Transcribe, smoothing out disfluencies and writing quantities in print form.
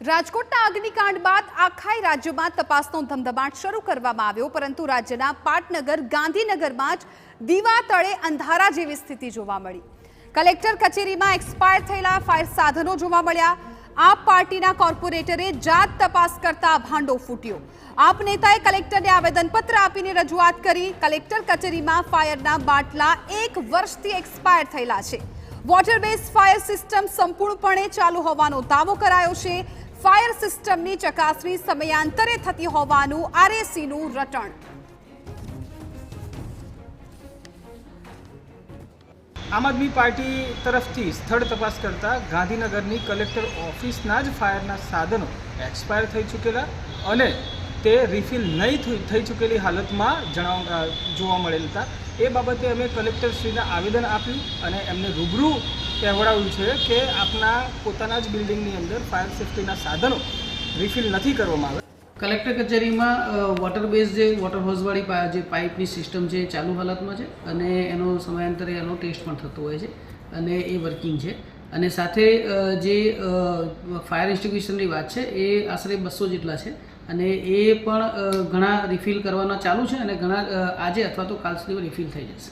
રાજકોટના અગ્નિકાંડ બાદ આખા રાજ્યમાં તપાસનો ધમધમાટ શરૂ કરવામાં આવ્યો, પરંતુ રાજ્યના પાટનગર ગાંધીનગરમાં જ દીવા તળે અંધારા જેવી સ્થિતિ જોવા મળી। કલેક્ટર કચેરીમાં એક્સપાયર થયેલા ફાયર સાધનો જોવા મળ્યા। આપ પાર્ટીના કોર્પોરેટરે જાત તપાસ કરતા ભાંડો ફૂટ્યો। આપ નેતાએ કલેક્ટરને આવેદનપત્ર આપીને રજૂઆત કરી। કલેક્ટર કચેરીમાં ફાયરના બાટલા 1 વર્ષથી એક્સપાયર થયેલા છે। વોટર બેઝ ફાયર સિસ્ટમ સંપૂર્ણપણે ચાલુ હોવાનો દાવો કરાયો છે। ફાયર સિસ્ટમની ચકાસણી સમયાંતરે થતી હોવાનું આરએસીનું રટણ। આમ આદમી પાર્ટી તરફથી સ્થળ તપાસ કરતા ગાંધીનગરની કલેક્ટર ઓફિસના જ ફાયરના સાધનો એક્સપાયર થઈ ચૂકેલા અને તે રિફિલ નહીં થઈ ચૂકેલી હાલતમાં જોવા મળેલ હતા। એ બાબતે અમે કલેક્ટરશ્રીને આવેદન આપ્યું અને એમને રૂબરૂ કહેવડાવ્યું છે કે આપના પોતાના જ બિલ્ડિંગની અંદર ફાયર સેફ્ટીના સાધનો રિફિલ નથી કરવામાં આવે। કલેક્ટર કચેરીમાં વોટર બેઝ જે વોટર હોઝવાળી જે પાઇપની સિસ્ટમ છે એ ચાલુ હાલતમાં છે અને એનો સમયાંતરે એનો ટેસ્ટ પણ થતો હોય છે અને એ વર્કિંગ છે। અને સાથે જે ફાયર એક્સ્ટિંગ્વિશરની વાત છે એ આશરે 200 જેટલા છે અને એ પણ ઘણા રિફિલ કરવાના ચાલુ છે અને ઘણા આજે અથવા તો કાલ સુધી રિફિલ થઈ જશે।